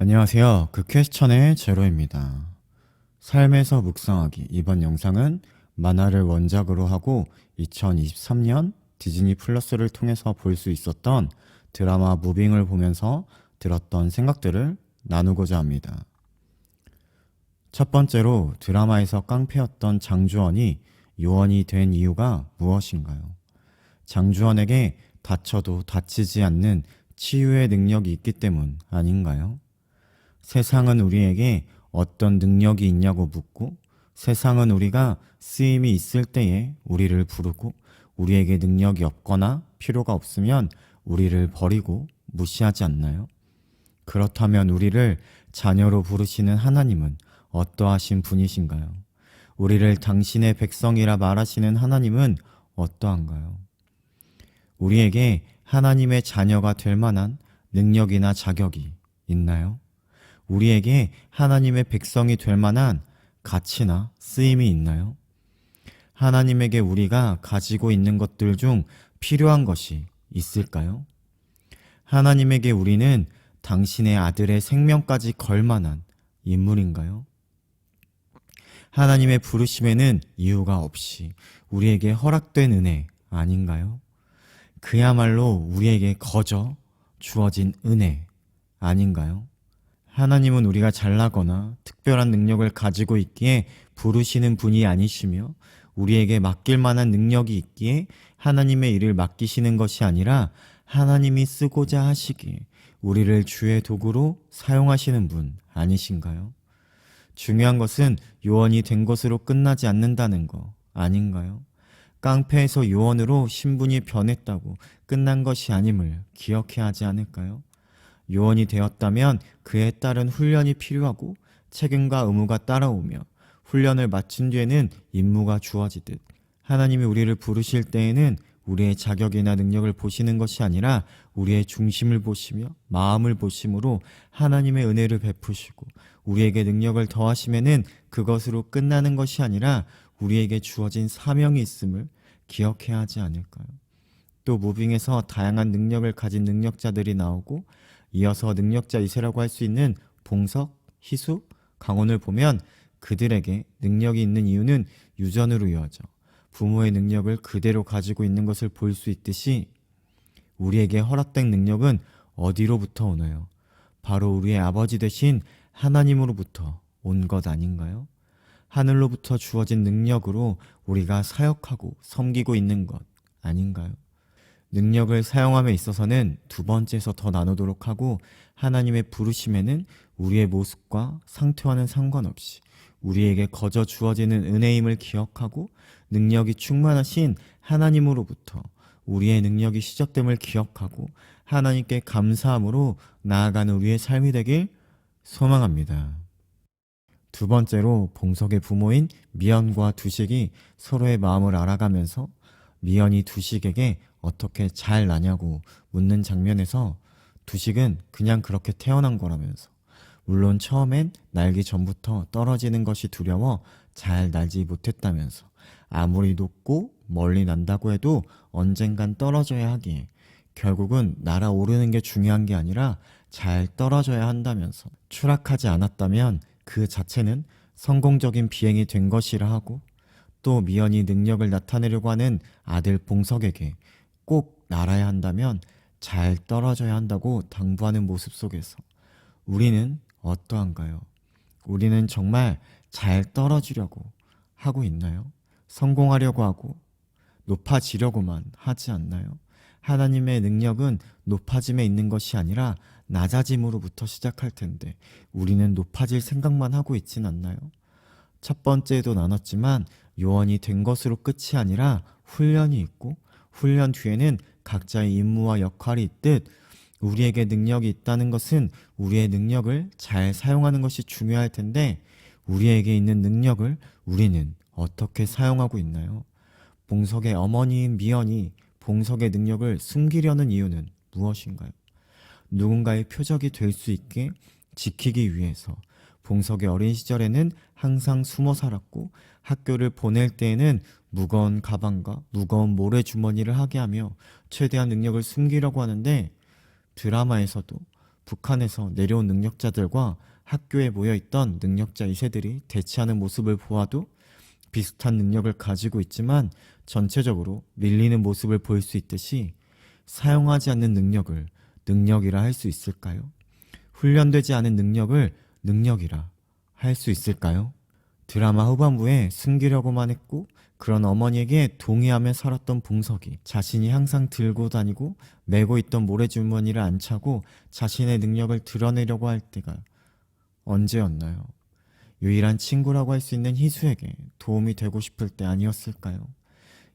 안녕하세요. 그 퀘스천의 제로입니다. 삶에서 묵상하기. 이번 영상은 만화를 원작으로 하고 2023년 디즈니 플러스를 통해서 볼 수 있었던 드라마 무빙을 보면서 들었던 생각들을 나누고자 합니다. 첫 번째로 드라마에서 깡패였던 장주원이 요원이 된 이유가 무엇인가요? 장주원에게 다쳐도 다치지 않는 치유의 능력이 있기 때문 아닌가요? 세상은 우리에게 어떤 능력이 있냐고 묻고 세상은 우리가 쓰임이 있을 때에 우리를 부르고 우리에게 능력이 없거나 필요가 없으면 우리를 버리고 무시하지 않나요? 그렇다면 우리를 자녀로 부르시는 하나님은 어떠하신 분이신가요? 우리를 당신의 백성이라 말하시는 하나님은 어떠한가요? 우리에게 하나님의 자녀가 될 만한 능력이나 자격이 있나요? 우리에게 하나님의 백성이 될 만한 가치나 쓰임이 있나요? 하나님에게 우리가 가지고 있는 것들 중 필요한 것이 있을까요? 하나님에게 우리는 당신의 아들의 생명까지 걸 만한 인물인가요? 하나님의 부르심에는 이유가 없이 우리에게 허락된 은혜 아닌가요? 그야말로 우리에게 거저 주어진 은혜 아닌가요? 하나님은 우리가 잘나거나 특별한 능력을 가지고 있기에 부르시는 분이 아니시며 우리에게 맡길 만한 능력이 있기에 하나님의 일을 맡기시는 것이 아니라 하나님이 쓰고자 하시기에 우리를 주의 도구로 사용하시는 분 아니신가요? 중요한 것은 요원이 된 것으로 끝나지 않는다는 거 아닌가요? 깡패에서 요원으로 신분이 변했다고 끝난 것이 아님을 기억해야 하지 않을까요? 요원이 되었다면 그에 따른 훈련이 필요하고 책임과 의무가 따라오며 훈련을 마친 뒤에는 임무가 주어지듯 하나님이 우리를 부르실 때에는 우리의 자격이나 능력을 보시는 것이 아니라 우리의 중심을 보시며 마음을 보심으로 하나님의 은혜를 베푸시고 우리에게 능력을 더하시면은 그것으로 끝나는 것이 아니라 우리에게 주어진 사명이 있음을 기억해야 하지 않을까요? 또 무빙에서 다양한 능력을 가진 능력자들이 나오고 이어서 능력자 2세라고 할 수 있는 봉석, 희수, 강원을 보면 그들에게 능력이 있는 이유는 유전으로 이어져 부모의 능력을 그대로 가지고 있는 것을 볼 수 있듯이 우리에게 허락된 능력은 어디로부터 오나요? 바로 우리의 아버지 되신 하나님으로부터 온 것 아닌가요? 하늘로부터 주어진 능력으로 우리가 사역하고 섬기고 있는 것 아닌가요? 능력을 사용함에 있어서는 두 번째에서 더 나누도록 하고 하나님의 부르심에는 우리의 모습과 상태와는 상관없이 우리에게 거저 주어지는 은혜임을 기억하고 능력이 충만하신 하나님으로부터 우리의 능력이 시작됨을 기억하고 하나님께 감사함으로 나아가는 우리의 삶이 되길 소망합니다. 두 번째로 봉석의 부모인 미연과 두식이 서로의 마음을 알아가면서 미연이 두식에게 어떻게 잘 나냐고 묻는 장면에서 두식은 그냥 그렇게 태어난 거라면서 물론 처음엔 날기 전부터 떨어지는 것이 두려워 잘 날지 못했다면서 아무리 높고 멀리 난다고 해도 언젠간 떨어져야 하기에 결국은 날아오르는 게 중요한 게 아니라 잘 떨어져야 한다면서 추락하지 않았다면 그 자체는 성공적인 비행이 된 것이라 하고 또 미연이 능력을 나타내려고 하는 아들 봉석에게 꼭 날아야 한다면 잘 떨어져야 한다고 당부하는 모습 속에서 우리는 어떠한가요? 우리는 정말 잘 떨어지려고 하고 있나요? 성공하려고 하고 높아지려고만 하지 않나요? 하나님의 능력은 높아짐에 있는 것이 아니라 낮아짐으로부터 시작할 텐데 우리는 높아질 생각만 하고 있진 않나요? 첫 번째에도 나눴지만 요원이 된 것으로 끝이 아니라 훈련이 있고 훈련 뒤에는 각자의 임무와 역할이 있듯 우리에게 능력이 있다는 것은 우리의 능력을 잘 사용하는 것이 중요할 텐데 우리에게 있는 능력을 우리는 어떻게 사용하고 있나요? 봉석의 어머니인 미연이 봉석의 능력을 숨기려는 이유는 무엇인가요? 누군가의 표적이 될 수 있게 지키기 위해서 봉석의 어린 시절에는 항상 숨어 살았고 학교를 보낼 때에는 무거운 가방과 무거운 모래주머니를 하게 하며 최대한 능력을 숨기려고 하는데 드라마에서도 북한에서 내려온 능력자들과 학교에 모여있던 능력자 2세들이 대치하는 모습을 보아도 비슷한 능력을 가지고 있지만 전체적으로 밀리는 모습을 볼 수 있듯이 사용하지 않는 능력을 능력이라 할 수 있을까요? 훈련되지 않은 능력을 능력이라 할 수 있을까요? 드라마 후반부에 숨기려고만 했고 그런 어머니에게 동의하며 살았던 봉석이 자신이 항상 들고 다니고 메고 있던 모래주머니를 안 차고 자신의 능력을 드러내려고 할 때가 언제였나요? 유일한 친구라고 할 수 있는 희수에게 도움이 되고 싶을 때 아니었을까요?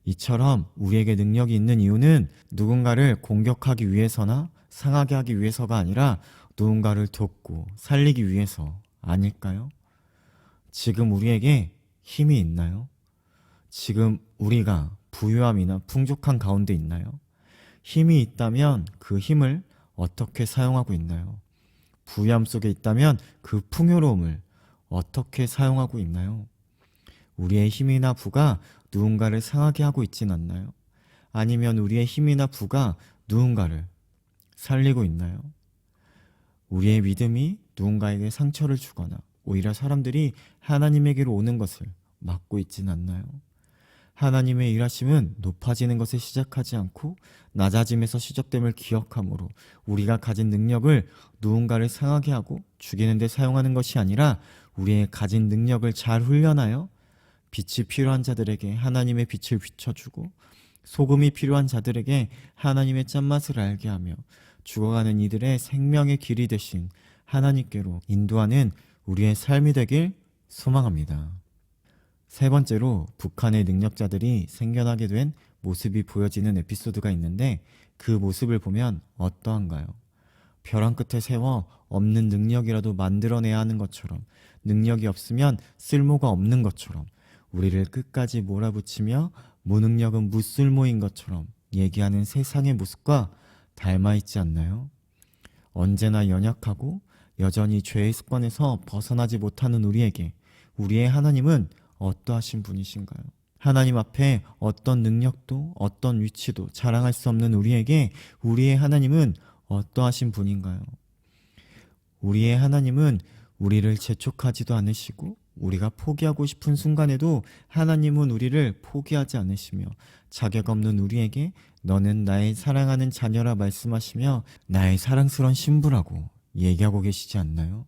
이처럼 우리에게 능력이 있는 이유는 누군가를 공격하기 위해서나 상하게 하기 위해서가 아니라 누군가를 돕고 살리기 위해서 아닐까요? 지금 우리에게 힘이 있나요? 지금 우리가 부유함이나 풍족한 가운데 있나요? 힘이 있다면 그 힘을 어떻게 사용하고 있나요? 부유함 속에 있다면 그 풍요로움을 어떻게 사용하고 있나요? 우리의 힘이나 부가 누군가를 상하게 하고 있진 않나요? 아니면 우리의 힘이나 부가 누군가를 살리고 있나요? 우리의 믿음이 누군가에게 상처를 주거나 오히려 사람들이 하나님에게로 오는 것을 막고 있진 않나요? 하나님의 일하심은 높아지는 것에 시작하지 않고 낮아짐에서 시작됨을 기억하므로 우리가 가진 능력을 누군가를 상하게 하고 죽이는 데 사용하는 것이 아니라 우리의 가진 능력을 잘 훈련하여 빛이 필요한 자들에게 하나님의 빛을 비춰주고 소금이 필요한 자들에게 하나님의 짠맛을 알게 하며 죽어가는 이들의 생명의 길이 되신 하나님께로 인도하는 우리의 삶이 되길 소망합니다. 세 번째로 북한의 능력자들이 생겨나게 된 모습이 보여지는 에피소드가 있는데 그 모습을 보면 어떠한가요? 벼랑 끝에 세워 없는 능력이라도 만들어내야 하는 것처럼 능력이 없으면 쓸모가 없는 것처럼 우리를 끝까지 몰아붙이며 무능력은 무쓸모인 것처럼 얘기하는 세상의 모습과 닮아있지 않나요? 언제나 연약하고 여전히 죄의 습관에서 벗어나지 못하는 우리에게 우리의 하나님은 어떠하신 분이신가요? 하나님 앞에 어떤 능력도 어떤 위치도 자랑할 수 없는 우리에게 우리의 하나님은 어떠하신 분인가요? 우리의 하나님은 우리를 재촉하지도 않으시고 우리가 포기하고 싶은 순간에도 하나님은 우리를 포기하지 않으시며 자격 없는 우리에게 너는 나의 사랑하는 자녀라 말씀하시며 나의 사랑스러운 신부라고 얘기하고 계시지 않나요?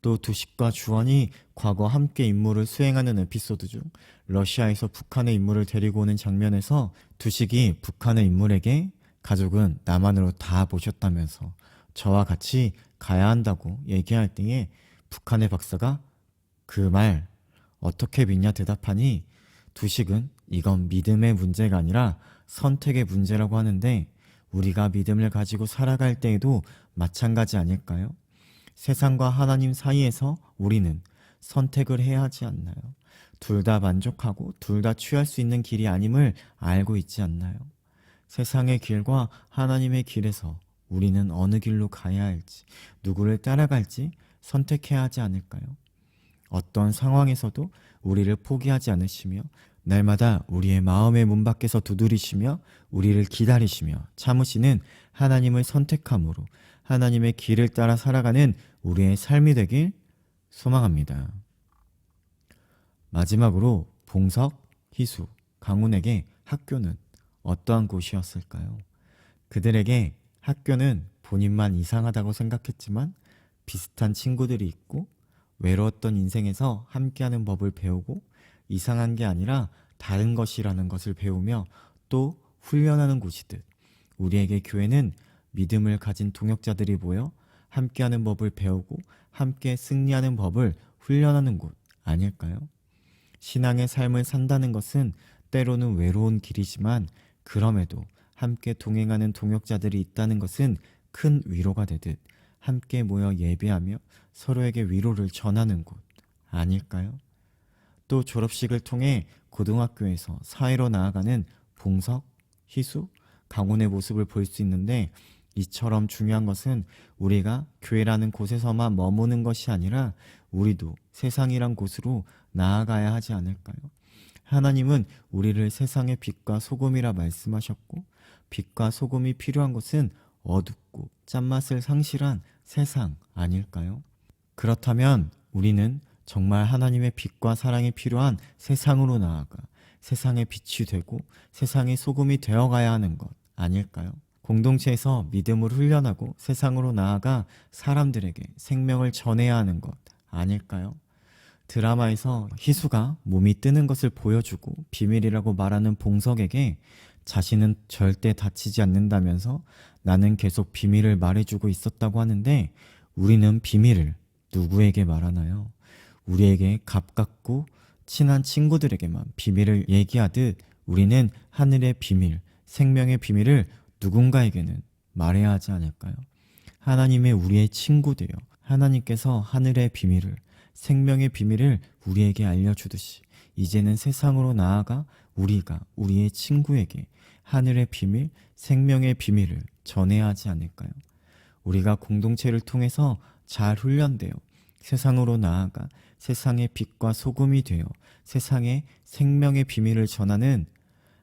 또 두식과 주원이 과거 함께 임무를 수행하는 에피소드 중 러시아에서 북한의 인물을 데리고 오는 장면에서 두식이 북한의 인물에게 가족은 남한으로 다 모셨다면서 저와 같이 가야 한다고 얘기할 때에 북한의 박사가 그 말 어떻게 믿냐 대답하니 두식은 이건 믿음의 문제가 아니라 선택의 문제라고 하는데 우리가 믿음을 가지고 살아갈 때에도 마찬가지 아닐까요? 세상과 하나님 사이에서 우리는 선택을 해야 하지 않나요? 둘 다 만족하고 둘 다 취할 수 있는 길이 아님을 알고 있지 않나요? 세상의 길과 하나님의 길에서 우리는 어느 길로 가야 할지, 누구를 따라갈지 선택해야 하지 않을까요? 어떤 상황에서도 우리를 포기하지 않으시며 날마다 우리의 마음의 문 밖에서 두드리시며 우리를 기다리시며 참으시는 하나님을 선택함으로 하나님의 길을 따라 살아가는 우리의 삶이 되길 소망합니다. 마지막으로 봉석, 희수, 강훈에게 학교는 어떠한 곳이었을까요? 그들에게 학교는 본인만 이상하다고 생각했지만 비슷한 친구들이 있고 외로웠던 인생에서 함께하는 법을 배우고 이상한 게 아니라 다른 것이라는 것을 배우며 또 훈련하는 곳이듯 우리에게 교회는 믿음을 가진 동역자들이 모여 함께하는 법을 배우고 함께 승리하는 법을 훈련하는 곳 아닐까요? 신앙의 삶을 산다는 것은 때로는 외로운 길이지만 그럼에도 함께 동행하는 동역자들이 있다는 것은 큰 위로가 되듯 함께 모여 예배하며 서로에게 위로를 전하는 곳 아닐까요? 또 졸업식을 통해 고등학교에서 사회로 나아가는 봉석, 희수, 강훈의 모습을 볼 수 있는데 이처럼 중요한 것은 우리가 교회라는 곳에서만 머무는 것이 아니라 우리도 세상이란 곳으로 나아가야 하지 않을까요? 하나님은 우리를 세상의 빛과 소금이라 말씀하셨고 빛과 소금이 필요한 것은 어둡고 짠맛을 상실한 세상 아닐까요? 그렇다면 우리는 정말 하나님의 빛과 사랑이 필요한 세상으로 나아가 세상의 빛이 되고 세상의 소금이 되어가야 하는 것 아닐까요? 공동체에서 믿음을 훈련하고 세상으로 나아가 사람들에게 생명을 전해야 하는 것 아닐까요? 드라마에서 희수가 몸이 뜨는 것을 보여주고 비밀이라고 말하는 봉석에게 자신은 절대 다치지 않는다면서 나는 계속 비밀을 말해주고 있었다고 하는데 우리는 비밀을 누구에게 말하나요? 우리에게 가깝고 친한 친구들에게만 비밀을 얘기하듯 우리는 하늘의 비밀, 생명의 비밀을 누군가에게는 말해야 하지 않을까요? 하나님의 우리의 친구 되어 하나님께서 하늘의 비밀을, 생명의 비밀을 우리에게 알려주듯이 이제는 세상으로 나아가 우리가 우리의 친구에게 하늘의 비밀, 생명의 비밀을 전해야 하지 않을까요? 우리가 공동체를 통해서 잘 훈련되어 세상으로 나아가 세상의 빛과 소금이 되어 세상에 생명의 비밀을 전하는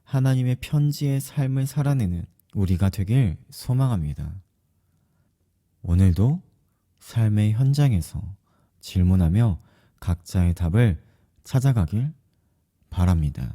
하나님의 편지의 삶을 살아내는 우리가 되길 소망합니다. 오늘도 삶의 현장에서 질문하며 각자의 답을 찾아가길 바랍니다.